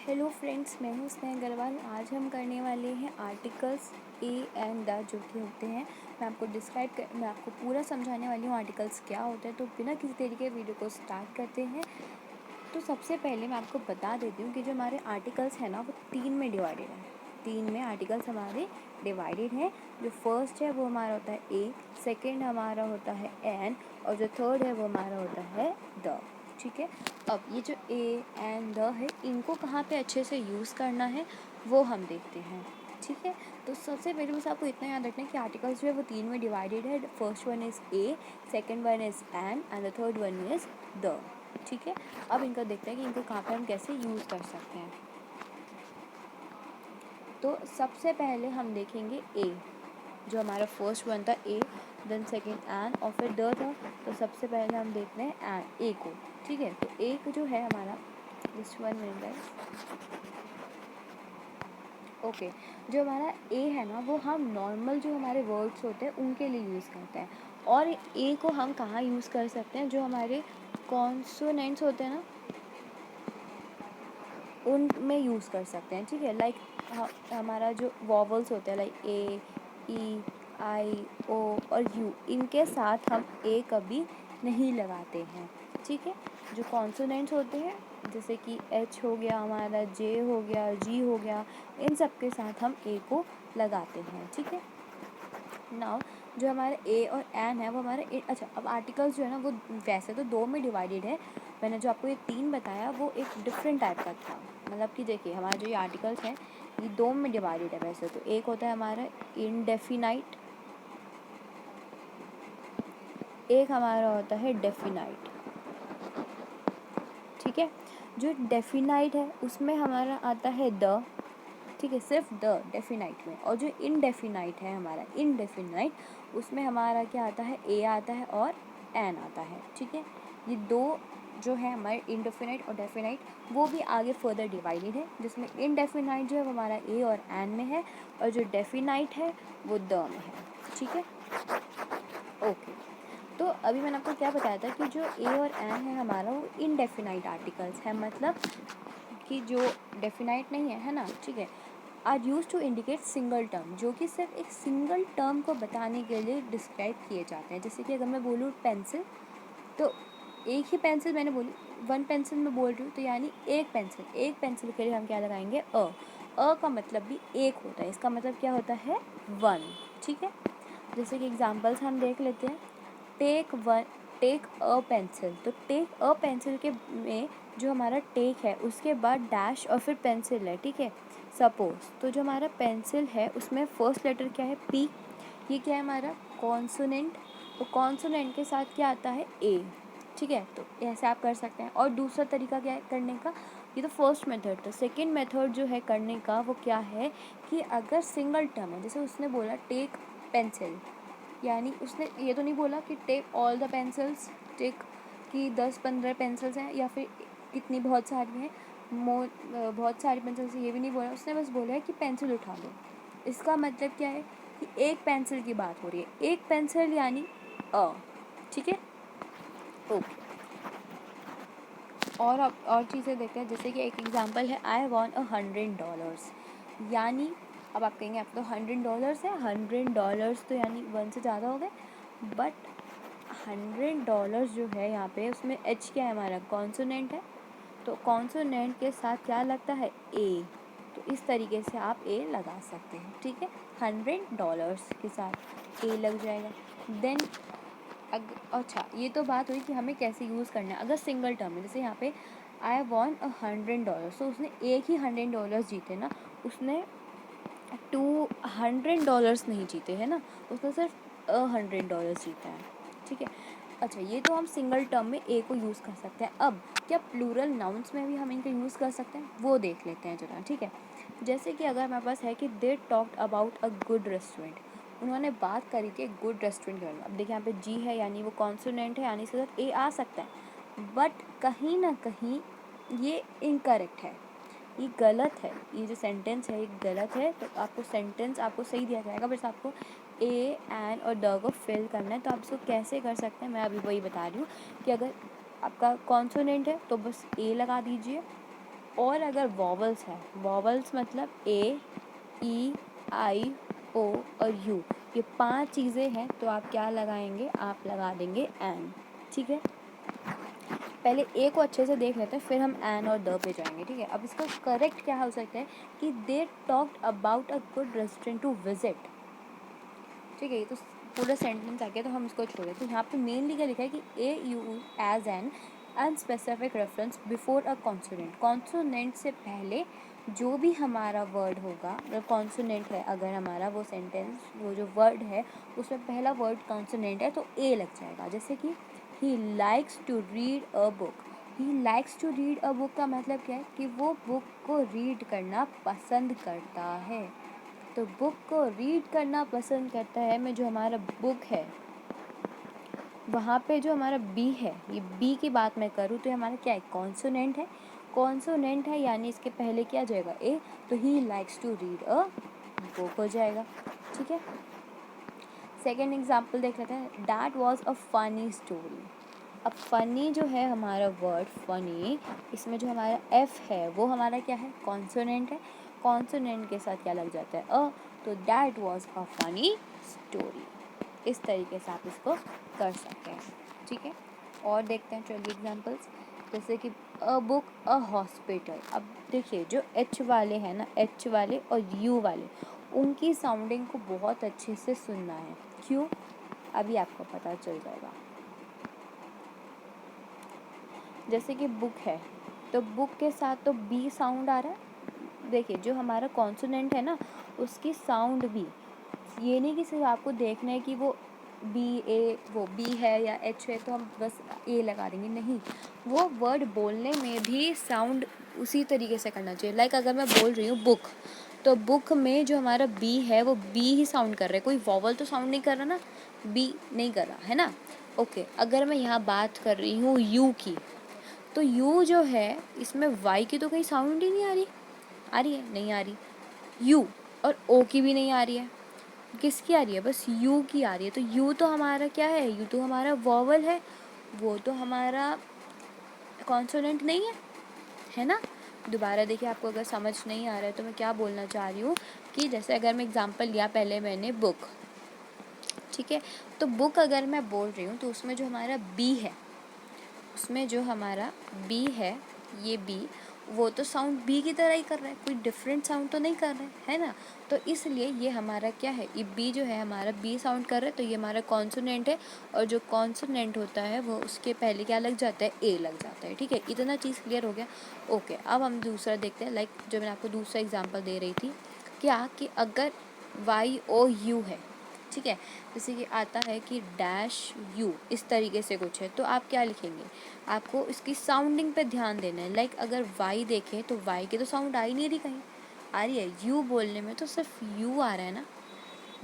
Hello friends, मैं हूँ स्नेह अग्रवाल। आज हम करने वाले हैं आर्टिकल्स ए एंड द जो कि होते हैं। मैं आपको पूरा समझाने वाली हूँ आर्टिकल्स क्या होते हैं। तो बिना किसी तरीके वीडियो को स्टार्ट करते हैं। तो सबसे पहले मैं आपको बता देती हूँ कि जो हमारे आर्टिकल्स हैं ना वो 3 में डिवाइडेड है। 3 में आर्टिकल्स हमारे डिवाइडेड हैं। जो फर्स्ट है वो हमारा होता है ए, सेकेंड हमारा होता है एन, और जो थर्ड है वो हमारा होता है द। ठीक है। अब ये जो ए एंड द है, इनको कहाँ पे अच्छे से यूज़ करना है वो हम देखते हैं। ठीक है। तो सबसे पहले बस आपको इतना याद रखना है कि आर्टिकल्स जो है वो 3 में डिवाइडेड है। First one is a, second one is an and the third one is the. ठीक है। अब इनको देखते हैं कि इनको कहाँ पे हम कैसे यूज़ कर सकते हैं। तो सबसे पहले हम देखेंगे ए, जो हमारा फर्स्ट वन था ए, देन सेकेंड एन और फिर द था। तो सबसे पहले हम देखते हैं एन ए को। ठीक है। तो ए जो है हमारा, this one minute guys, okay. जो हमारा ए है ना वो हम नॉर्मल जो हमारे वर्ड्स होते हैं उनके लिए यूज़ करते हैं। और ए को हम कहाँ यूज़ कर सकते हैं, जो हमारे कॉन्सोनेंट्स होते हैं ना उनमें यूज़ कर सकते हैं। ठीक है। लाइक हमारा जो वॉवल्स होते हैं लाइक ए, ई, आई, ओ और यू, इनके साथ हम ए कभी नहीं लगाते हैं। ठीक है। जो कॉन्सोनेंट्स होते हैं जैसे कि एच हो गया, हमारा जे हो गया, जी हो गया, इन सब के साथ हम ए को लगाते हैं। ठीक है। नाउ जो हमारे ए और एन है वो हमारे अच्छा, अब आर्टिकल्स जो है ना वो वैसे तो 2 में डिवाइडेड है। मैंने जो आपको ये 3 बताया वो एक डिफरेंट टाइप का था। मतलब कि देखिए हमारे जो ये आर्टिकल्स हैं ये 2 में डिवाइडेड है वैसे तो। एक होता है हमारा इनडेफिनाइट, एक हमारा होता है डेफिनाइट। ठीक है। जो डेफिनाइट है उसमें हमारा आता है द। ठीक है, सिर्फ द डेफिनाइट में। और जो इनडेफिनाइट है हमारा इनडेफिनाइट, उसमें हमारा क्या आता है, ए आता है और एन आता है। ठीक है। ये दो जो है हमारे इनडेफिनाइट और डेफिनाइट, वो भी आगे फर्दर डिवाइडेड है, जिसमें इनडेफिनाइट जो है वो हमारा ए और एन में है और जो डेफिनाइट है वो द में है। ठीक है। ओके। तो अभी मैंने आपको क्या बताया था कि जो ए और एन है हमारा वो इनडेफिनाइट आर्टिकल्स है। मतलब कि जो डेफिनाइट नहीं है ना। ठीक है। Are use to indicate single term, जो कि सिर्फ एक सिंगल टर्म को बताने के लिए डिस्क्राइब किए जाते हैं। जैसे कि अगर मैं बोलूँ पेंसिल, तो एक ही पेंसिल मैंने बोली, वन पेंसिल में बोल रही हूँ, तो यानी एक पेंसिल के लिए हम क्या लगाएंगे, अ का मतलब भी एक होता है, इसका मतलब क्या होता है, वन। ठीक है। जैसे कि एग्जांपल्स हम देख लेते हैं। टेक अ पेंसिल, तो टेक अ पेंसिल के में जो हमारा टेक है उसके बाद डैश और फिर पेंसिल है। ठीक है। सपोज, तो जो हमारा पेंसिल है उसमें फर्स्ट लेटर क्या है, पी। ये क्या है हमारा कॉन्सोनेंट, तो कॉन्सोनेंट के साथ क्या आता है, ए। ठीक है। तो ऐसे आप कर सकते हैं। और दूसरा तरीका क्या है करने का, ये तो फर्स्ट मेथड था। सेकेंड मेथड जो है करने का वो क्या है कि अगर सिंगल टर्म है, जैसे उसने बोला टेक पेंसिल, यानी उसने ये तो नहीं बोला कि take all the pencils, take कि 10-15 पेंसिल्स हैं या फिर कितनी बहुत सारी हैं, बहुत सारी पेंसिल्स, ये भी नहीं बोला। उसने बस बोला है कि पेंसिल उठा लो। इसका मतलब क्या है कि एक पेंसिल की बात हो रही है, एक पेंसिल यानी अ। ठीक है। ओके। और अब और चीज़ें देखते हैं। जैसे कि एक एग्जांपल है, आई वॉन्ट $100, यानी अब आप कहेंगे आप तो $100 है, $100 तो यानी 1 से ज़्यादा हो गए। बट $100 जो है यहाँ पे उसमें एच क्या है, हमारा कॉन्सोनेंट है, तो कॉन्सोनेंट के साथ क्या लगता है, ए। तो इस तरीके से आप ए लगा सकते हैं। ठीक है। $100 के साथ ए लग जाएगा। देन अच्छा, ये तो बात हुई कि हमें कैसे यूज़ करना है। अगर सिंगल टर्म है, जैसे यहाँ पे आई वॉन्ट $100, तो उसने एक ही $100 जीते ना, उसने $200 नहीं जीते हैं ना, उसने सिर्फ $100 जीता है। ठीक है। अच्छा, ये तो हम सिंगल टर्म में ए को यूज़ कर सकते हैं। अब क्या प्लूरल नाउन्स में भी हम इनका यूज़ कर सकते हैं, वो देख लेते हैं जरा। ठीक है। जैसे कि अगर हमारे पास है कि they talked about a good restaurant, उन्होंने बात करी थी एक गुड रेस्टोरेंट के बारे में। अब देखिए यहाँ पे जी है यानी वो कॉन्सोनेंट है, यानी इसके साथ ए आ सकता है, बट कहीं ना कहीं ये इनकरेक्ट है, ये गलत है। ये जो सेंटेंस है ये गलत है। तो आपको सेंटेंस आपको सही दिया जाएगा, बस आपको ए एन और द को फिल करना है। तो आप इसको कैसे कर सकते हैं, मैं अभी वही बता रही हूँ कि अगर आपका कॉन्सोनेंट है तो बस ए लगा दीजिए, और अगर वॉवल्स है, वॉवल्स मतलब ए, ई, आई, ओ और यू, ये 5 चीज़ें हैं, तो आप क्या लगाएंगे, आप लगा देंगे एन। ठीक है, पहले ए को अच्छे से देख लेते हैं, फिर हम एन और द पे जाएंगे। ठीक है, अब इसका करेक्ट क्या हो सकता है कि they talked about a good restaurant to visit. ठीक है, ये तो पूरा सेंटेंस आ गया, तो हम इसको छोड़े। तो यहाँ पे मेनली क्या लिखा है कि a u as an unspecific reference before a consonant. Consonant से पहले जो भी हमारा वर्ड होगा, मतलब कॉन्सोनेंट है, अगर हमारा वो सेंटेंस, वो जो वर्ड है उसमें पहला वर्ड कॉन्सोनेंट है तो ए लग जाएगा। जैसे कि he likes to read a book. He likes to read a book का मतलब क्या है कि वो बुक को रीड करना पसंद करता है। तो बुक को रीड करना पसंद करता है में जो हमारा बुक है वहाँ पे जो हमारा बी है, ये बी की बात मैं करूँ तो ये हमारा क्या है, कॉन्सोनेंट है। कॉन्सोनेंट है यानी इसके पहले क्या जाएगा, ए, तो he likes to read a book हो जाएगा। ठीक है, सेकेंड एग्जाम्पल देख लेते हैं। That was a funny story. अब फनी जो है हमारा वर्ड फनी, इसमें जो हमारा एफ है वो हमारा क्या है, कॉन्सोनेंट है। कॉन्सोनेंट के साथ क्या लग जाता है, अ, तो that was a funny story. इस तरीके से आप इसको कर सकते हैं। ठीक है, और देखते हैं चलिए एग्जांपल्स, जैसे कि अ बुक, अ हॉस्पिटल। अब देखिए जो एच वाले हैं ना, एच वाले और यू वाले, उनकी साउंडिंग को बहुत अच्छे से सुनना है। क्यों, अभी आपको पता चल जाएगा। जैसे कि बुक है, तो बुक के साथ तो बी साउंड आ रहा है। देखिए जो हमारा कॉन्सोनेंट है ना, उसकी साउंड भी, ये नहीं कि सिर्फ आपको देखना है कि वो बी ए, वो बी है या एच है तो हम बस ए लगा देंगे, नहीं, वो वर्ड बोलने में भी साउंड उसी तरीके से करना चाहिए। लाइक अगर मैं बोल रही हूँ बुक, तो बुक में जो हमारा बी है वो बी ही साउंड कर रहा है, कोई वॉवल तो साउंड नहीं कर रहा ना, बी नहीं कर रहा है ना। ओके, अगर मैं यहाँ बात कर रही हूँ यू की, तो यू जो है इसमें वाई की तो कहीं साउंड ही नहीं आ रही है, नहीं आ रही। यू और ओ की भी नहीं आ रही है, किसकी आ रही है, बस यू की आ रही है। तो यू तो हमारा क्या है, यू तो हमारा वॉवल है, वो तो हमारा कॉन्सोनेंट नहीं है ना। दोबारा देखिए, आपको अगर समझ नहीं आ रहा है तो मैं क्या बोलना चाह रही हूँ कि जैसे अगर मैं एग्जांपल लिया, पहले मैंने बुक, ठीक है, तो बुक अगर मैं बोल रही हूँ तो उसमें जो हमारा बी है, उसमें जो हमारा बी है, ये बी, वो तो साउंड बी की तरह ही कर रहा है, कोई डिफरेंट साउंड तो नहीं कर रहा है ना। तो इसलिए ये हमारा क्या है, ये बी जो है हमारा बी साउंड कर रहा है, तो ये हमारा कॉन्सोनेंट है। और जो कॉन्सोनेंट होता है वो उसके पहले क्या लग जाता है, ए लग जाता है। ठीक है, इतना चीज़ क्लियर हो गया। ओके, अब हम दूसरा देखते हैं। लाइक जो मैंने आपको दूसरा एग्जाम्पल दे रही थी, क्या कि अगर वाई ओ यू है, ठीक है, जैसे कि आता है कि डैश यू, इस तरीके से कुछ है, तो आप क्या लिखेंगे, आपको इसकी साउंडिंग पे ध्यान देना है। लाइक अगर वाई देखें तो वाई की तो साउंड आ ही नहीं रही, कहीं आ रही है, यू बोलने में तो सिर्फ यू आ रहा है ना,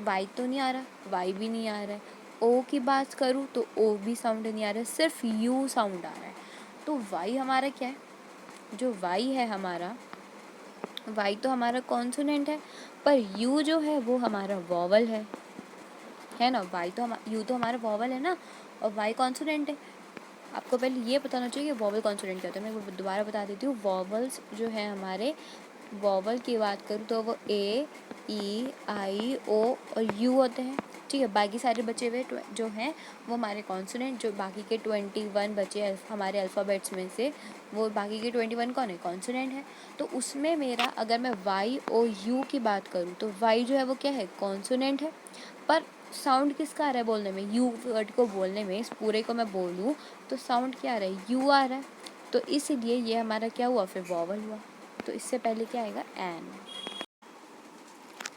वाई तो नहीं आ रहा, वाई भी नहीं आ रहा है। ओ की बात करूँ तो ओ भी साउंड नहीं आ रहा है, सिर्फ यू साउंड आ रहा है। तो वाई हमारा क्या है, जो वाई है हमारा, वाई तो हमारा कॉन्सोनेंट है, पर यू जो है वो हमारा वॉवल है ना। वाई तो यू तो हमारा वॉवल है ना, और वाई कॉन्सोनेंट है। आपको पहले ये बताना चाहिए कि वॉवल कॉन्सोनेंट क्या होता है। मैं वो दोबारा बता देती हूँ। वॉवल्स जो है हमारे, वॉवल की बात करूँ तो वो ए, ई, आई, ओ और यू होते हैं। ठीक है, बाकी सारे बचे हुए जो हैं वो हमारे कॉन्सोनेंट, जो बाकी के 21 बचे हमारे अल्फ़ाबेट्स में से, वो बाकी के 21 कौन है, कॉन्सोनेंट है। तो उसमें मेरा अगर मैं वाई ओ यू की बात करूँ तो वाई जो है वो क्या है, कॉन्सोनेंट है, पर साउंड किसका आ रहा है बोलने में, यू वर्ड को बोलने में, इस पूरे को मैं बोलूँ तो साउंड क्या आ रहा है, यू आ रहा है। तो इसीलिए ये हमारा क्या हुआ, फिर वॉवल हुआ। तो इससे पहले क्या आएगा, एन।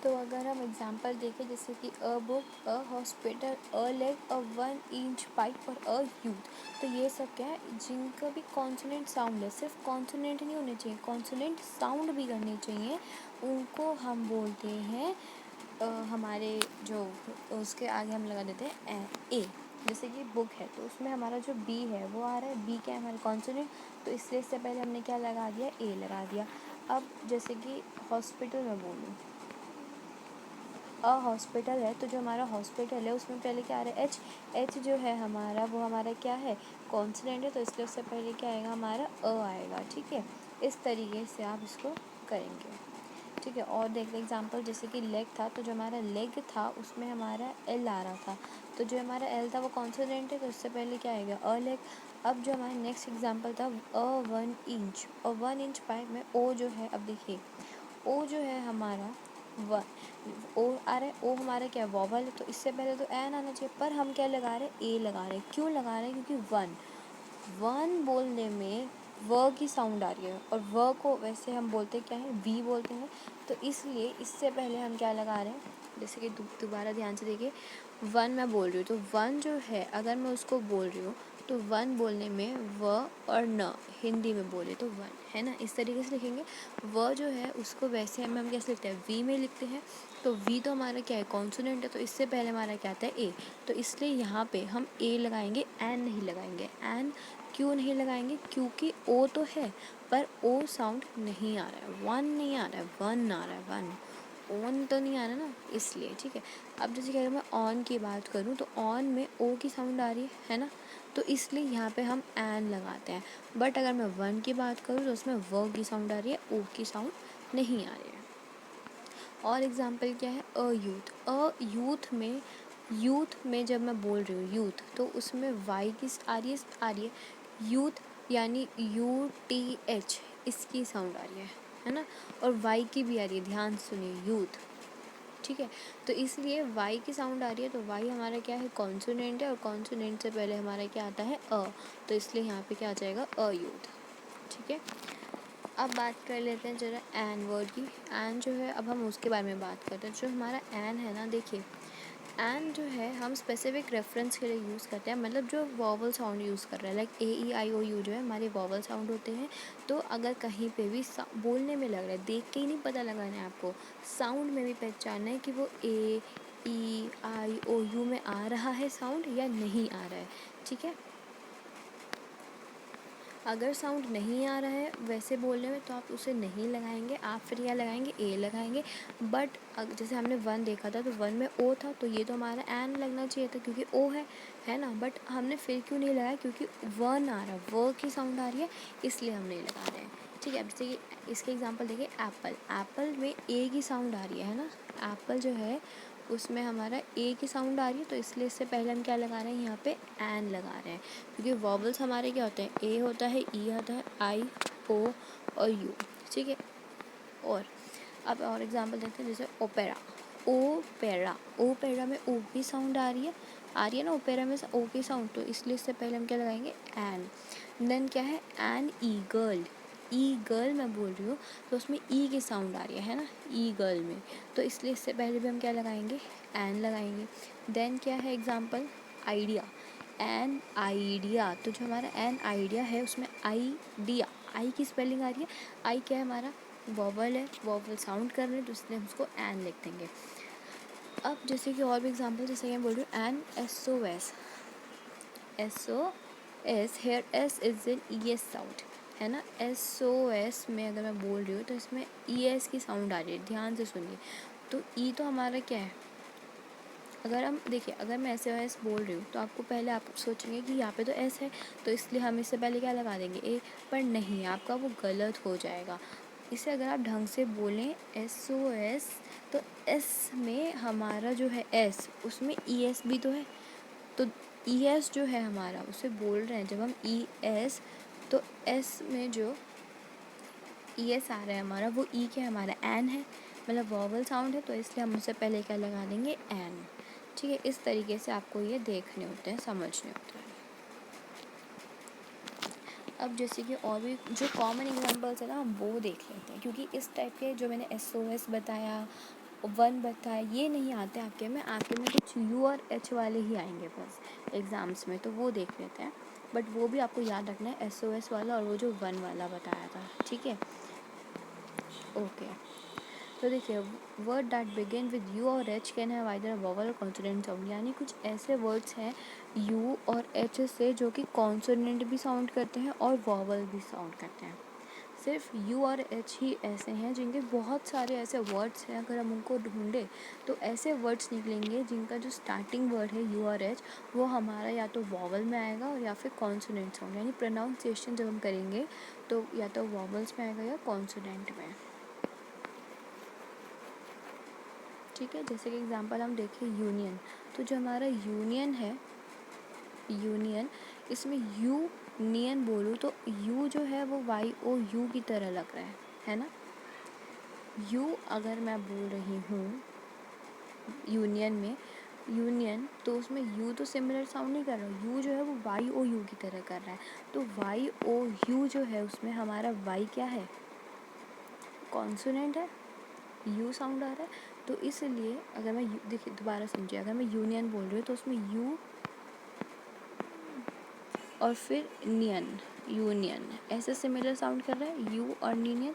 तो अगर हम एग्जांपल देखें, जैसे कि a book, a hospital, a leg, a 1 inch pipe और अ यूथ, तो ये सब क्या है, जिनका भी कॉन्सोनेंट साउंड है, सिर्फ कॉन्सोनेंट नहीं होने चाहिए, कॉन्सोनेंट साउंड भी करने चाहिए, उनको हम बोलते हैं हमारे जो, उसके आगे हम लगा देते हैं ए। जैसे कि बुक है तो उसमें हमारा जो बी है वो आ रहा है, बी क्या है हमारा कॉन्सोनेंट, तो इसलिए इससे पहले हमने क्या लगा दिया, ए लगा दिया। अब जैसे कि हॉस्पिटल में बोलूँ, हॉस्पिटल है, तो जो हमारा हॉस्पिटल है उसमें पहले क्या आ रहा है, एच। एच जो है हमारा वो हमारा क्या है, कॉन्सोनेंट है, तो इसलिए उससे पहले क्या आएगा, हमारा अ आएगा। ठीक है, इस तरीके से आप इसको करेंगे, ठीक है। और देख लें एग्जांपल, जैसे कि लेग था, तो जो हमारा लेग था उसमें हमारा एल आ रहा था, तो जो हमारा एल था वो कॉन्सोनेंट है, तो इससे पहले क्या आएगा, अ लेग। अब जो हमारा नेक्स्ट एग्जांपल था 1 इंच, और 1 इंच पाइप में ओ जो है, अब देखिए ओ जो है हमारा ओ आ रहा है, ओ हमारा क्या है, वॉवल है, तो इससे पहले तो एन आना चाहिए, पर हम क्या लगा रहे हैं, ए लगा रहे हैं। क्यों लगा रहे हैं, क्योंकि वन बोलने में व की साउंड आ रही है, और व को वैसे हम बोलते क्या है, वी बोलते हैं, तो इसलिए इससे पहले हम क्या लगा रहे हैं, जैसे कि दोबारा ध्यान से देखिए, वन मैं बोल रही हूँ, तो वन जो है अगर मैं उसको बोल रही हूँ तो वन बोलने में व और न, हिंदी में बोले तो वन, है ना, इस तरीके से लिखेंगे। व जो है उसको वैसे हम कैसे लिखते हैं, वी में लिखते हैं, तो वी तो हमारा क्या है, कॉन्सोनेंट है, तो इससे पहले हमारा क्या आता है, ए, तो इसलिए यहाँ पे हम ए लगाएंगे, एन नहीं लगाएंगे। एन क्यों नहीं लगाएंगे, क्योंकि ओ तो है पर ओ साउंड नहीं आ रहा है, वन नहीं आ रहा है, वन आ रहा है, वन, ऑन तो नहीं आ रहा ना, इसलिए, ठीक है। अब जैसे कि अगर मैं ऑन की बात करूँ तो ऑन में ओ की साउंड आ रही है ना, तो इसलिए यहाँ पे हम एन लगाते हैं। बट अगर मैं वन की बात करूँ तो उसमें व की साउंड आ रही है, ओ की साउंड नहीं आ रही है। और एग्जाम्पल क्या है, यूथ में जब मैं बोल रही हूँ यूथ, तो उसमें वाई की आ रही है, यूथ यानी UTH, इसकी साउंड आ रही है ना, और वाई की भी आ रही है, ध्यान सुनिए, यूथ, ठीक है। तो इसलिए वाई की साउंड आ रही है, तो वाई हमारा क्या है, कॉन्सोनेंट है, और कॉन्सोनेंट से पहले हमारा क्या आता है, अ, तो इसलिए यहाँ पे क्या आ जाएगा, यूथ, ठीक है। अब बात कर लेते हैं जरा एन वर्ड की। एन जो है, अब हम उसके बारे में बात करते हैं। जो हमारा एन है ना, देखिए एन जो है हम स्पेसिफिक रेफरेंस के लिए यूज़ करते हैं, मतलब जो वॉवल साउंड यूज़ कर रहा है, लाइक AEIOU जो है हमारे वॉवल साउंड होते हैं। तो अगर कहीं पे भी बोलने में लग रहा है, देख के ही नहीं पता लगाना है आपको, साउंड में भी पहचानना है कि वो AEIOU में आ रहा है साउंड या नहीं आ रहा है, ठीक है। अगर साउंड नहीं आ रहा है वैसे बोलने में, तो आप उसे नहीं लगाएंगे, आप फिर क्या लगाएंगे, ए लगाएंगे। बट जैसे हमने वन देखा था, तो वन में ओ था, तो ये तो हमारा एन लगना चाहिए था क्योंकि ओ है ना, बट हमने फिर क्यों नहीं लगाया, क्योंकि वन आ रहा, व की साउंड आ रही है, इसलिए हम नहीं लगा रहे हैं, ठीक है। अब जैसे कि इसके एग्जांपल देखिए, एप्पल में ए की साउंड आ रही है ना, एप्पल जो है उसमें हमारा ए की साउंड आ रही है, तो इसलिए इससे पहले हम क्या लगा रहे हैं, यहाँ पे एन लगा रहे हैं, क्योंकि वॉवल्स हमारे क्या होते हैं, ए होता है, ई होता है, आई, ओ और यू, ठीक है। और अब और एग्जांपल देखते हैं, जैसे ओपेरा में ओ की साउंड आ रही है ना, ओपेरा में ओ की साउंड, तो इसलिए इससे पहले हम क्या लगाएंगे, एन। देन क्या है, एन ई गर्ल मैं बोल रही हूँ, तो उसमें ई की साउंड आ रही है ना, ई गर्ल में, तो इसलिए इससे पहले भी हम क्या लगाएंगे, एन लगाएंगे। देन क्या है एग्जांपल, आइडिया, एन आइडिया, तो जो हमारा एन आइडिया है उसमें आइडिया, आई की स्पेलिंग आ रही है, आई क्या है हमारा, वॉवल है, वॉवल साउंड कर रहे हैं, तो इसलिए हम उसको एन लिख देंगे। अब जैसे कि और भी एग्जांपल, जैसे कि मैं बोल रही हूँ an SOS, here S is in ES sound, है ना, SOS में अगर मैं बोल रही हूँ तो इसमें ES की साउंड आ रही है, ध्यान से सुनिए। तो ई तो हमारा क्या है, अगर हम देखिए, अगर मैं SOS बोल रही हूँ तो आपको पहले आप सोचेंगे कि यहाँ पे तो एस है, तो इसलिए हम इससे पहले क्या लगा देंगे, ए, पर नहीं, आपका वो गलत हो जाएगा। इसे अगर आप ढंग से बोलें SOS, तो एस में हमारा जो है एस, उसमें ES भी तो है, तो ES जो है हमारा, उसे बोल रहे हैं जब हम ES, तो एस में जो ES आ रहा है हमारा, वो ई क्या है हमारा, एन है, मतलब वॉवल साउंड है, तो इसलिए हम उससे पहले क्या लगा देंगे, एन, ठीक है। इस तरीके से आपको ये देखने होते हैं, समझने होते हैं। अब जैसे कि और भी जो कॉमन एग्जांपल्स है ना, हम वो देख लेते हैं, क्योंकि इस टाइप के जो मैंने SOS बताया, वन बताया, ये नहीं आते आपके में कुछ U और H वाले ही आएंगे बस एग्ज़ाम्स में, तो वो देख लेते हैं। बट वो भी आपको याद रखना है, SOS वाला और वो जो वन वाला बताया था, ठीक है, ओके। तो देखिए, word that begin with u और h can have either vowel और कॉन्सोनेंट साउंड, यानी कुछ ऐसे वर्ड्स हैं यू और एच से जो कि कॉन्सोनेंट भी साउंड करते हैं और वॉवल भी साउंड करते हैं। सिर्फ यू और एच ही ऐसे हैं जिनके बहुत सारे ऐसे वर्ड्स हैं, अगर हम उनको ढूंढें तो ऐसे वर्ड्स निकलेंगे जिनका जो स्टार्टिंग वर्ड है यू और एच वो हमारा या तो वॉवल में आएगा और या फिर कॉन्सोनेंट साउंड, यानी प्रोनाउंसिएशन जब हम करेंगे तो या तो वॉवल्स में आएगा या कॉन्सोनेंट में। ठीक है, जैसे कि एग्जांपल हम देखें यूनियन, तो जो हमारा यूनियन है, यूनियन, इसमें यूनियन बोलूँ तो यू जो है वो वाई ओ यू की तरह लग रहा है ना। यू अगर मैं बोल रही हूँ यूनियन में, यूनियन, तो उसमें यू तो सिमिलर साउंड नहीं कर रहा, यू जो है वो वाई ओ यू की तरह कर रहा है। तो वाई ओ यू जो है उसमें हमारा वाई क्या है, कॉन्सोनेंट है, यू साउंड आ रहा है। तो इसलिए अगर मैं देखिए दोबारा समझिए, अगर मैं यूनियन बोल रही हूँ तो उसमें यू और फिर नियन, यूनियन ऐसे सिमिलर साउंड कर रहा है, यू और यूनियन।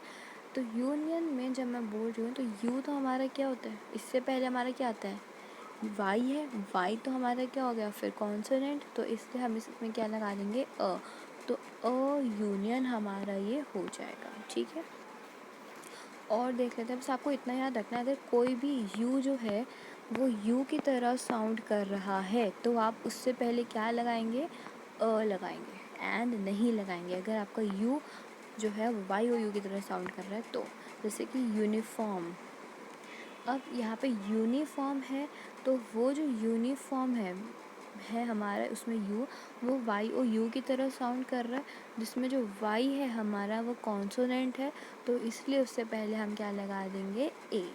तो यूनियन में जब मैं बोल रही हूँ तो यू तो हमारा क्या होता है, इससे पहले हमारा क्या आता है, वाई है, वाई तो हमारा क्या हो गया फिर कॉन्सोनेंट, तो इसलिए हम इसमें क्या लगा देंगे अ, तो अ यूनियन हमारा ये हो जाएगा। ठीक है, और देख लेते हैं, बस आपको इतना याद रखना है, अगर कोई भी यू जो है वो यू की तरह साउंड कर रहा है तो आप उससे पहले क्या लगाएंगे, अ लगाएंगे, एंड नहीं लगाएंगे। अगर आपका यू जो है वो वाई ओ यू की तरह साउंड कर रहा है तो, जैसे कि यूनिफॉर्म, अब यहाँ पे यूनिफॉर्म है तो वो जो यूनिफॉर्म है हमारा, उसमें यू वो वाई ओ यू की तरह साउंड कर रहा है, जिसमें जो वाई है हमारा वो कॉन्सोनेंट है, तो इसलिए उससे पहले हम क्या लगा देंगे, ए।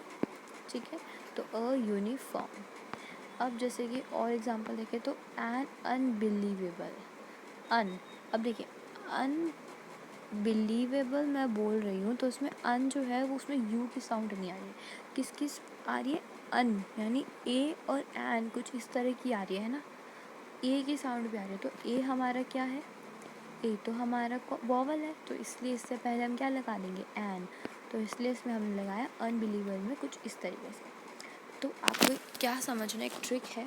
ठीक है, तो अ यूनिफॉर्म। अब जैसे कि और एग्जांपल देखें तो एन अनबिलीवेबल, अन, अब देखिए अनबिलीवेबल मैं बोल रही हूँ तो उसमें अन जो है वो उसमें यू की साउंड नहीं आ रही है, किसकी आ रही है, अन, यानी ए और एन कुछ इस तरह की आ रही है ना, ए की साउंड भी आ रही है। तो ए हमारा क्या है, ए तो हमारा वॉवल है, तो इसलिए इससे पहले हम क्या लगा देंगे, एन, तो इसलिए इसमें हमने लगाया अनबिलीवेबल में कुछ इस तरीके से। तो आपको क्या समझना, एक ट्रिक है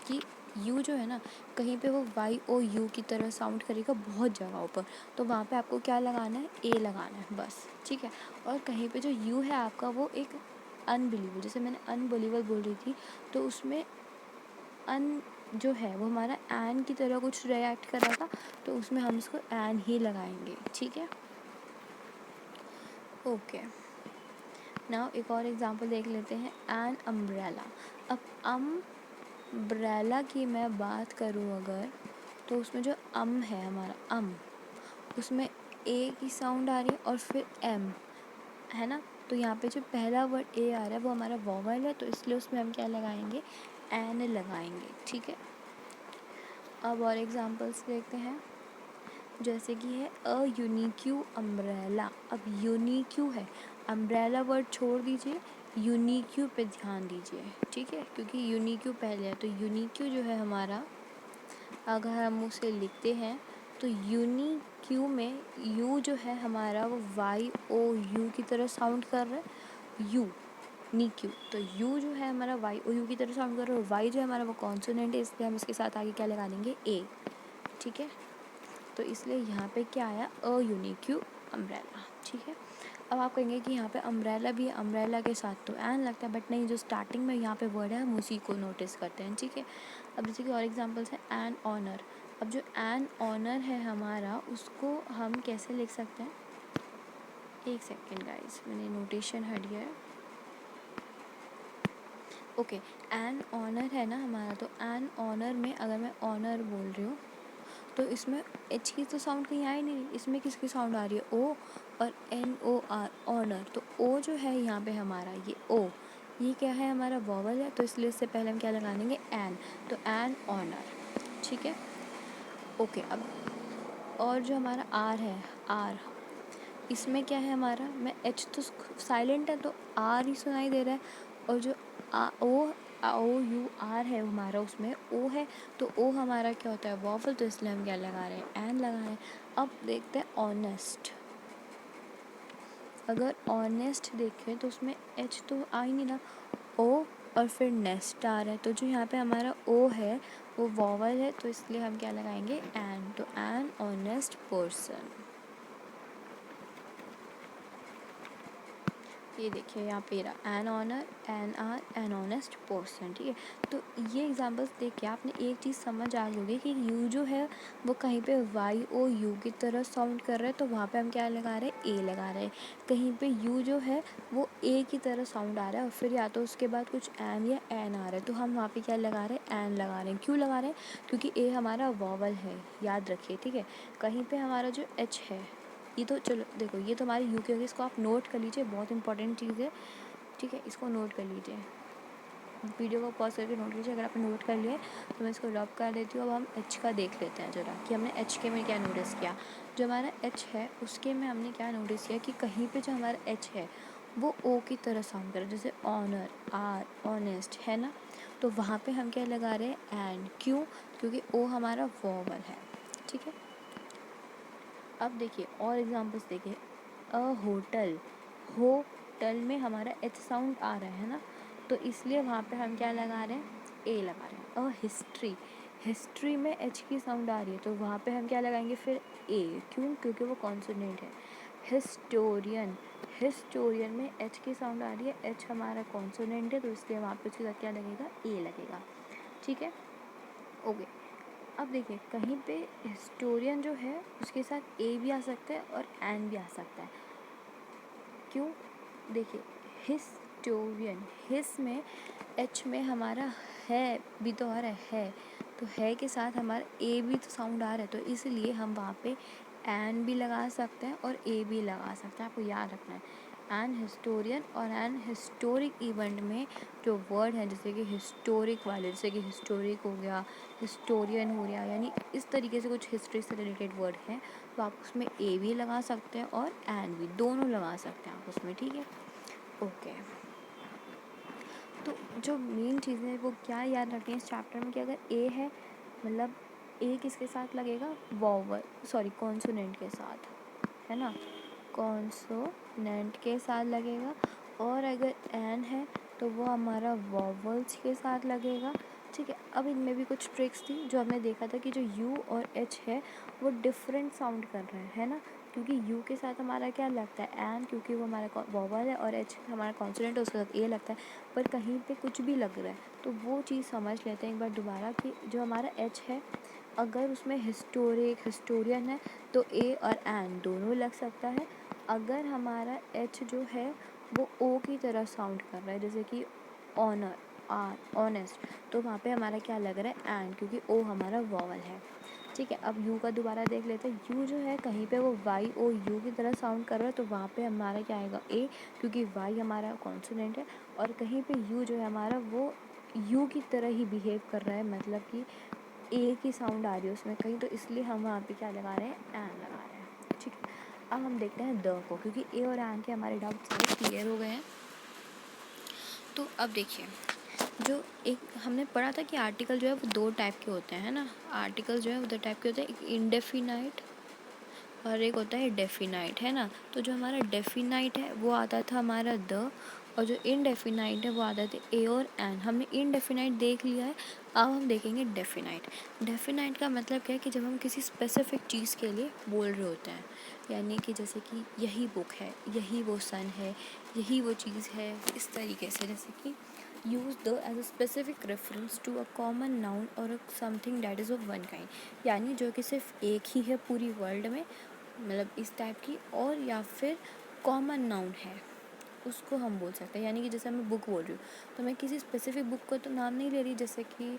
कि यू जो है ना कहीं पे वो वाई ओ यू की तरह साउंड करेगा बहुत जगहों पर, तो वहाँ पे आपको क्या लगाना है, ए लगाना है बस। ठीक है, और कहीं पे जो यू है आपका वो एक अनबिलीवेबल, जैसे मैंने अनबिलीवेबल बोल रही थी तो उसमें अन जो है वो हमारा एन की तरह कुछ रिएक्ट कर रहा था, तो उसमें हम इसको एन ही लगाएंगे। ठीक है, ओके। नाउ एक और एग्जांपल देख लेते हैं, एन अम्ब्रेला। अब अम्ब्रेला की मैं बात करूँ अगर, तो उसमें जो है हमारा उसमें ए की साउंड आ रही है और फिर एम है ना, तो यहाँ पे जो पहला वर्ड ए आ रहा है वो हमारा वॉवल है, तो इसलिए उसमें हम क्या लगाएंगे, एन लगाएंगे। ठीक है, अब और एग्जांपल्स देखते हैं, जैसे कि है अ यूनिक्यू अम्ब्रेला। अब यूनिक्यू है, अम्ब्रेला वर्ड छोड़ दीजिए, यूनिक्यू पे ध्यान दीजिए। ठीक है, क्योंकि यूनिक्यू पहले है, तो यूनिक्यू जो है हमारा, अगर हम उसे लिखते हैं तो यूनिक्यू में यू जो है हमारा वो वाई ओ यू की तरह साउंड कर रहा है, यू नीक्यू, तो यू जो है हमारा वाई ओ यू की तरह साउंड कर रहा है, और वाई जो है हमारा वो कॉन्सोनेंट है, इसलिए हम इसके साथ आगे क्या लगा देंगे, ए। ठीक है, तो इसलिए यहाँ पे क्या आया, अ यूनिक्यू अम्ब्रेला। ठीक है, अब आप कहेंगे कि यहाँ पे अम्ब्रेला भी है, अम्ब्रेला के साथ तो एन लगता है, बट नहीं, जो स्टार्टिंग में यहाँ पे वर्ड है हम उसी को नोटिस करते हैं। ठीक है, अब जैसे कि और एग्जांपल्स है एन ऑनर। अब जो एन ऑनर है हमारा उसको हम कैसे लिख सकते हैं, एक सेकेंड गाइस, मैंने नोटेशन हट गया है। ओके, एन ऑनर है ना हमारा, तो एन ऑनर में अगर मैं ऑनर बोल रही हूँ तो इसमें एच की तो साउंड कहीं आ ही नहीं रही, इसमें किसकी साउंड आ रही है, ओ और एन ओ आर, ऑनर। तो ओ जो है यहाँ पे हमारा ये ओ, ये क्या है हमारा वॉवल है, तो इसलिए इससे पहले हम क्या लगा देंगे, एन, तो एन ऑनर। ठीक है, ओके। अब और जो हमारा आर है, आर, इसमें क्या है हमारा, मैं एच तो साइलेंट है तो आर ही सुनाई दे रहा है, और जो ओ यू आर है हमारा उसमें ओ है, तो ओ हमारा क्या होता है, वॉवल, तो इसलिए हम क्या लगा रहे हैं, एन लगा रहे हैं। अब देखते हैं ऑनेस्ट, अगर ऑनेस्ट देखें तो उसमें एच तो आ ही नहीं रहा, ओ और फिर नेस्ट आ रहा है, तो जो यहाँ पे हमारा ओ है वो वॉवल है, तो इसलिए हम क्या लगाएंगे, एन, तो एन ऑनेस्ट पर्सन। ये देखिए यहाँ पे रहा an honour, an hour, an honest person, ठीक है। तो ये एग्जांपल्स देख के आपने एक चीज़ समझ आ गई होगी कि यू जो है वो कहीं पे वाई ओ यू की तरह साउंड कर रहा है, तो वहाँ पे हम क्या लगा रहे हैं, ए लगा रहे हैं। कहीं पे यू जो है वो ए की तरह साउंड आ रहा है और फिर या तो उसके बाद कुछ एन या एन आ रहा है, तो हम वहाँ पे क्या लगा रहे हैं, एन लगा रहे हैं। क्यों लगा रहे हैं, क्योंकि ए हमारा वॉवल है, याद रखिए, ठीक है। कहीं पे हमारा जो एच है, ये तो चलो देखो, ये तो हमारी यू की होगी, इसको आप नोट कर लीजिए, बहुत इंपॉर्टेंट चीज़ है, ठीक है। इसको नोट कर लीजिए, वीडियो को पॉज करके नोट कीजिए। अगर आपने नोट कर लिया तो मैं इसको लॉक कर देती हूँ। अब हम एच का देख लेते हैं ज़रा कि हमने एच के में क्या नोटिस किया। जो हमारा एच है उसके में हमने क्या नोटिस किया कि कहीं पे जो हमारा एच है वो ओ की तरह साउंड कर रहा है, जैसे ऑनर, आर, ऑनेस्ट, है ना। तो वहाँ पे हम क्या लगा रहे हैं, एंड। क्यों, क्योंकि ओ हमारा वॉवल है, ठीक है। अब देखिए और एग्जांपल्स देखिए। अ होटल, होटल में हमारा एच साउंड आ रहा है ना, तो इसलिए वहाँ पे हम क्या लगा रहे हैं, ए लगा रहे हैं। अ हिस्ट्री, हिस्ट्री में एच की साउंड आ रही है, तो वहाँ पे हम क्या लगाएंगे फिर, ए। क्यों, क्योंकि वो कॉन्सोनेंट है। हिस्टोरियन, हिस्टोरियन में एच की साउंड आ रही है, एच हमारा कॉन्सोनेंट है, तो इसलिए वहाँ पे उसके साथ क्या लगेगा, ए लगेगा, ठीक है, ओके। अब देखिए कहीं पे हिस्टोरियन जो है उसके साथ ए भी आ सकता है और एन भी आ सकता है। क्यों, देखिए हिस्टोरियन, हिस में एच में हमारा है भी तो आ रहा है, तो है के साथ हमारा ए भी तो साउंड आ रहा है, तो इसलिए हम वहाँ पे एन भी लगा सकते हैं और ए भी लगा सकते हैं, आपको याद रखना है। एन हिस्टोरियन और एन हिस्टोरिक इवेंट में जो वर्ड हैं, जैसे कि हिस्टोरिक वाले, जैसे कि हिस्टोरिक हो गया, हिस्टोरियन हो गया, यानी इस तरीके से कुछ हिस्ट्री से रिलेटेड वर्ड हैं, तो आप उसमें ए भी लगा सकते हैं और एन भी, दोनों लगा सकते हैं आप उसमें, ठीक है, ओके। तो जो मेन चीज़ें हैं वो क्या याद रखनी है इस चैप्टर में कि अगर ए है, मतलब ए किसके साथ लगेगा, वॉवल, सॉरी कॉन्सोनेंट के साथ, है ना, कॉन्सोनेंट के साथ लगेगा। और अगर एन है तो वो हमारा वॉवल्स के साथ लगेगा, ठीक है। अब इनमें भी कुछ ट्रिक्स थी जो हमने देखा था कि जो यू और एच है वो डिफरेंट साउंड कर रहे हैं, है ना, क्योंकि यू के साथ हमारा क्या लगता है, एन, क्योंकि वो हमारा वॉवल है, और एच हमारा कॉन्सोनेंट है, उसके साथ ए लगता है। पर कहीं पे कुछ भी लग रहा है तो वो चीज़ समझ लेते हैं एक बार दोबारा कि जो हमारा एच है अगर उसमें हिस्टोरिक, हिस्टोरियन है तो ए और एन दोनों लग सकता है। अगर हमारा एच जो है वो ओ की तरह साउंड कर रहा है, जैसे कि ऑनर, आर, ऑनेस्ट, तो वहाँ पे हमारा क्या लग रहा है, एन, क्योंकि ओ हमारा वॉवल है, ठीक है। अब यू का दोबारा देख लेते हैं। यू जो है कहीं पे वो वाई ओ यू की तरह साउंड कर रहा है, तो वहाँ पे हमारा क्या आएगा, ए, क्योंकि वाई हमारा कॉन्सोनेंट है। और कहीं पे यू जो है हमारा वो यू की तरह ही बिहेव कर रहा है, मतलब कि ए की साउंड आ रही है उसमें कहीं, तो इसलिए हम वहाँ पे क्या लगा रहे हैं, एन लगा रहे हैं, ठीक है। अब हम देखते हैं द को, क्योंकि ए और एन के हमारे डाउट सारे क्लियर हो गए हैं। तो अब देखिए, जो एक हमने पढ़ा था कि आर्टिकल जो है वो दो टाइप के होते हैं, है ना। आर्टिकल जो है वो दो टाइप के होते हैं, एक इंडेफिनाइट और एक होता है डेफिनाइट, है ना। तो जो हमारा डेफिनाइट है वो आता था हमारा द, और जो इनडेफिनाइट है वो आता था ए और एन। हमने इनडेफिनाइट देख लिया है, अब हम देखेंगे डेफिनाइट। डेफिनाइट का मतलब क्या है कि जब हम किसी स्पेसिफिक चीज़ के लिए बोल रहे होते हैं, यानी कि जैसे कि यही बुक है, यही वो सन है, यही वो चीज़ है, इस तरीके से, जैसे कि use the as a specific reference to a common noun or a something that is of one kind, यानी जो कि सिर्फ एक ही है पूरी वर्ल्ड में, मतलब इस टाइप की, और या फिर कॉमन नाउन है उसको हम बोल सकते हैं। यानी कि जैसे मैं बुक बोल रही हूँ तो मैं किसी स्पेसिफिक बुक का तो नाम नहीं ले रही, जैसे कि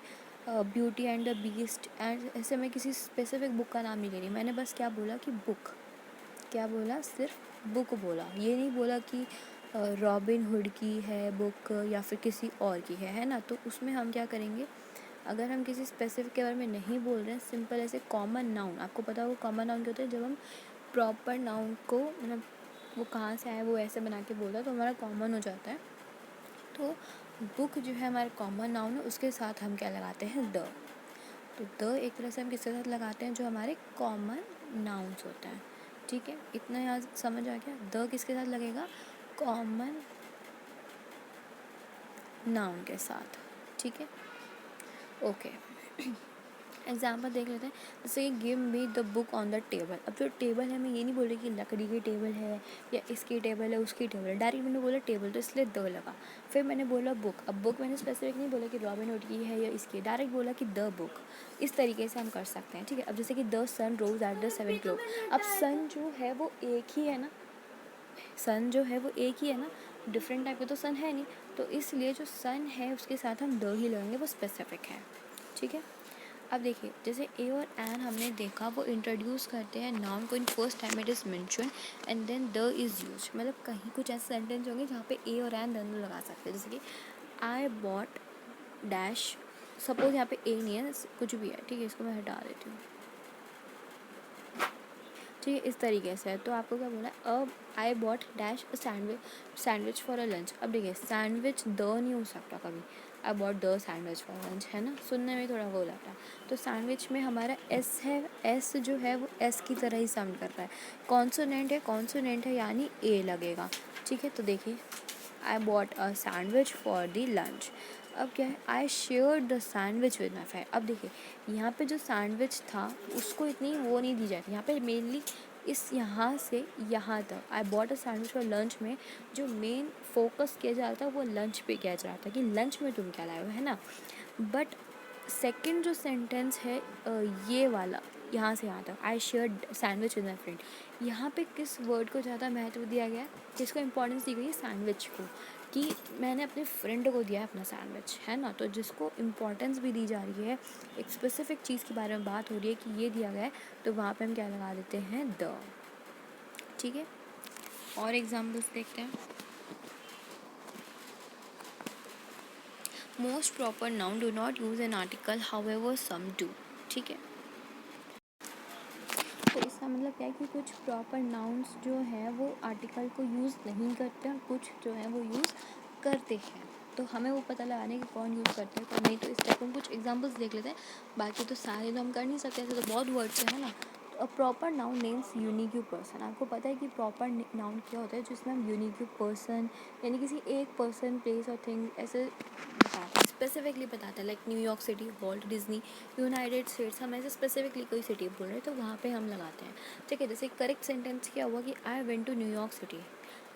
beauty and the beast, and ऐसे मैं किसी स्पेसिफिक बुक का नाम नहीं ले रही, मैंने बस क्या बोला कि बुक, क्या बोला, सिर्फ बुक बोला, ये नहीं बोला कि रॉबिन हुड की है बुक या फिर किसी और की है ना। तो उसमें हम क्या करेंगे, अगर हम किसी स्पेसिफिक के बारे में नहीं बोल रहे हैं, सिंपल ऐसे कॉमन नाउन, आपको पता है वो कॉमन नाउन क्या होता है, जब हम प्रॉपर नाउन को, मतलब वो कहाँ से आया वो ऐसे बना के बोलता है तो हमारा कॉमन हो जाता है। तो बुक जो है हमारा कॉमन नाउन है, उसके साथ हम क्या लगाते हैं, द। तो द एक तरह से हम किसके साथ लगाते हैं, जो हमारे कॉमन नाउन्स होते हैं, ठीक है। इतना यहाँ समझ आ गया, द किसके साथ लगेगा, कॉमन नाउन के साथ, ठीक है, ओके। एग्जाम्पल देख लेते हैं, जैसे give me the book on the table. अब जो टेबल है, मैं ये नहीं बोल रही कि लकड़ी की टेबल है या इसकी टेबल है उसकी टेबल है, डायरेक्ट मैंने बोला टेबल, तो इसलिए द लगा। फिर मैंने बोला बुक, अब बुक मैंने स्पेसिफिक नहीं बोला कि रॉबिन हुड की है या इसकी, डायरेक्ट बोला कि द बुक। इस तरीके से हम कर सकते हैं, ठीक है। अब जैसे कि the sun rose at the 7 o'clock, अब सन जो है वो एक ही है ना, सन जो है वो एक ही है ना, डिफरेंट टाइप का तो सन है नहीं, तो इसलिए जो सन है उसके साथ हम द ही लगाएंगे, वो स्पेसिफिक है, ठीक है। अब देखिए, जैसे ए और एन हमने देखा, वो इंट्रोड्यूस करते हैं नाउन को in first time it is mention and then the is use. मतलब कहीं कुछ ऐसे सेंटेंस होंगे जहाँ पे ए और एन दोनों लगा सकते हैं, जैसे कि आई बॉट डैश, सपोज यहाँ पे ए नहीं है, कुछ भी है, ठीक है, इसको मैं हटा देती हूँ, ठीक है, इस तरीके से है। तो आपको क्या बोला है, अब I bought dash sandwich for a lunch. अब देखिए, सैंडविच द नहीं हो सकता कभी, I bought the sandwich for lunch, है ना, सुनने में थोड़ा वो लगता है। तो सैंडविच में हमारा एस है, एस जो है वो एस की तरह ही साउंड कर रहा है, कॉन्सोनेंट है यानी ए लगेगा, ठीक है। तो देखिए, I bought a sandwich for the lunch. अब क्या है, I share the sandwich with my friend. अब देखिए, यहाँ पे जो सैंडविच था उसको इतनी वो नहीं दी जाती, यहाँ पे मेनली इस यहाँ से यहाँ तक I bought a sandwich for lunch में जो मेन फोकस किया जा रहा था वो लंच पे किया जा रहा था कि लंच में तुम क्या लाए हो, है ना। बट सेकंड जो सेंटेंस है ये वाला, यहाँ से यहाँ तक, I share sandwich with my friend, यहाँ पे किस वर्ड को ज़्यादा महत्व दिया गया है, किसको इंपॉर्टेंस दी गई है, सैंडविच को, कि मैंने अपने फ्रेंड को दिया है अपना सैंडविच, है ना। तो जिसको इम्पोर्टेंस भी दी जा रही है, एक स्पेसिफिक चीज़ के बारे में बात हो रही है कि ये दिया गया है, तो वहाँ पे हम क्या लगा देते हैं, द, ठीक है। और एग्जाम्पल्स देखते हैं। Most proper noun do not use an article however some do, ठीक है। तो इसका मतलब क्या है कि कुछ प्रॉपर नाउन्स जो हैं वो आर्टिकल को यूज़ नहीं करते और कुछ जो है वो यूज़ करते हैं। तो हमें वो पता लगाने कि कौन यूज़ करते हैं कौन नहीं। तो इस टाइप हम कुछ एग्जांपल्स देख लेते हैं, बाकी तो सारे तो हम कर नहीं सकते, ऐसे तो बहुत वर्ड्स हैं, है ना। तो a proper noun names unique person. आपको पता है कि प्रॉपर नाउन क्या होता है, जिसमें हम यूनिक पर्सन यानी किसी एक पर्सन, प्लेस और थिंग ऐसे बताते हैं, स्पेसिफिकली बताते हैं, like New York city, Walt Disney, United states, हम ऐसे स्पेसिफिकली कोई सिटी बोल रहे हैं तो वहाँ पे हम लगाते हैं, ठीक है। जैसे करेक्ट सेंटेंस क्या हुआ कि I went to New York city.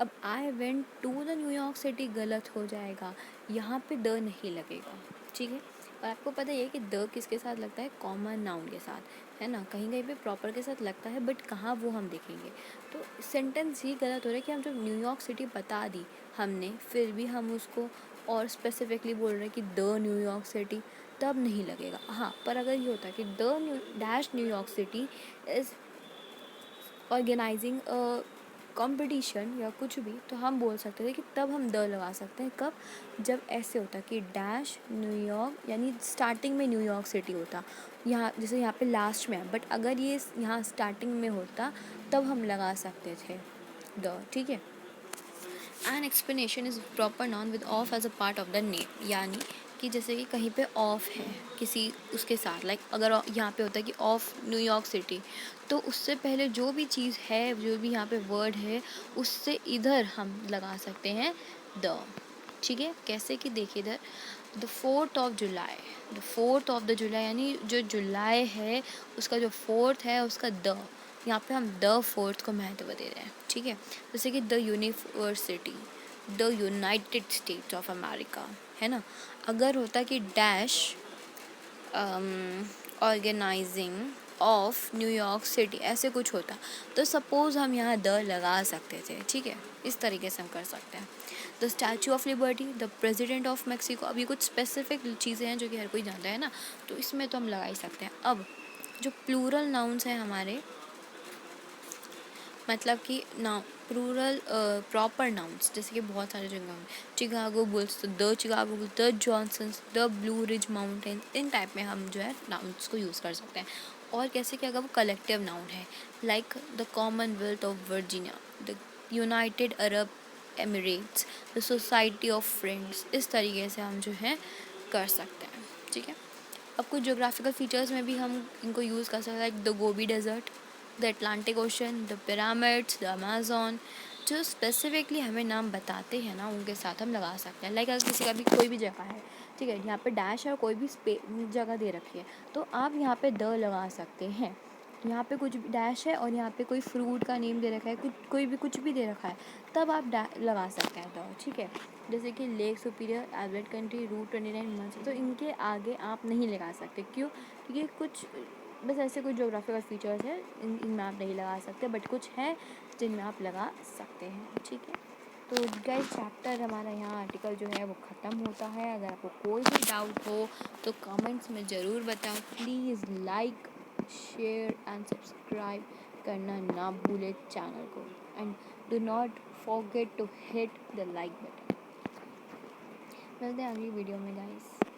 अब I went to the New York city गलत हो जाएगा, यहाँ पे द नहीं लगेगा, ठीक है। और आपको पता ही है कि द किसके साथ लगता है, कॉमन नाउन के साथ, है ना। कहीं कहीं पे प्रॉपर के साथ लगता है, बट कहाँ वो हम देखेंगे। तो सेंटेंस ही गलत हो रहा है कि हम जब न्यूयॉर्क सिटी बता दी हमने, फिर भी हम उसको और स्पेसिफिकली बोल रहे हैं कि द न्यूयॉर्क सिटी, तब नहीं लगेगा। हाँ, पर अगर ये होता है कि the dash New York city is organising a competition या कुछ भी, तो हम बोल सकते थे कि तब हम द लगा सकते हैं। कब, जब ऐसे होता कि डैश न्यूयॉर्क यानी स्टार्टिंग में न्यूयॉर्क सिटी होता, यहाँ जैसे यहाँ पे लास्ट में है, बट अगर ये यहाँ स्टार्टिंग में होता तब हम लगा सकते थे द, ठीक है। An explanation is proper noun with of as a part of the name, यानी कि जैसे कि कहीं पे ऑफ है किसी उसके साथ, लाइक अगर यहाँ पे होता है कि ऑफ न्यूयॉर्क सिटी, तो उससे पहले जो भी चीज़ है, जो भी यहाँ पे वर्ड है, उससे इधर हम लगा सकते हैं द, ठीक है। कैसे कि देखिए इधर, the 4th of July, the 4th of the जुलाई यानी जो जुलाई है उसका जो 4th है उसका द, यहाँ पे हम द 4th को महत्व दे रहे हैं, ठीक है। जैसे कि the university, the United States of America, है ना। अगर होता कि dash organising of New York city, ऐसे कुछ होता, तो सपोज़ हम यहाँ द लगा सकते थे, ठीक है। इस तरीके से हम कर सकते हैं। The statue of liberty, the president of Mexico, अब ये कुछ स्पेसिफिक चीज़ें हैं जो कि हर कोई जानता है ना, तो इसमें तो हम लगा ही सकते हैं। अब जो प्लूरल नाउन्स हैं हमारे, मतलब कि ना प्लूरल प्रॉपर नाउन्स, जैसे कि बहुत सारे जगह में Chicago Bulls, the Chicago Bulls, the Johnsons, the Blue Ridge mountain, इन टाइप में हम जो है नाउन्स को यूज़ कर सकते हैं। और कैसे कि अगर वो कलेक्टिव नाउन है, like the Commonwealth of Virginia, the United Arab Emirates, the society of friends, इस तरीके से हम जो है कर सकते हैं, ठीक है। अब कुछ जोग्राफिकल फीचर्स में भी हम इनको यूज़ कर सकते हैं, like the Gobi desert, the Atlantic ocean, the pyramids, the Amazon, जो स्पेसिफिकली हमें नाम बताते हैं ना, उनके साथ हम लगा सकते हैं। लाइक अगर किसी का भी कोई भी जगह है, ठीक है, यहाँ पे डैश है और कोई भी जगह दे रखी है, तो आप यहाँ पे द लगा सकते हैं। यहाँ पे कुछ डैश है और यहाँ पे कोई फ्रूट का नेम दे रखा है, कोई भी कुछ भी दे रखा है, तब आप लगा सकते हैं द, ठीक है। जैसे कि Lake Superior, Everett country, route 29 months, तो इनके आगे आप नहीं लगा सकते। क्यों? क्योंकि कुछ बस ऐसे कुछ जोग्राफिकल फीचर्स हैं, इनमें आप नहीं लगा सकते, बट कुछ हैं जिनमें आप लगा सकते हैं, ठीक है। तो गाइस चैप्टर हमारा यहाँ आर्टिकल जो है वो ख़त्म होता है। अगर आपको कोई भी डाउट हो तो कमेंट्स में ज़रूर बताओ। Please like, share and subscribe करना ना भूले चैनल को, and do not forget to hit the like button. मिलते हैं अगली वीडियो में गाइस।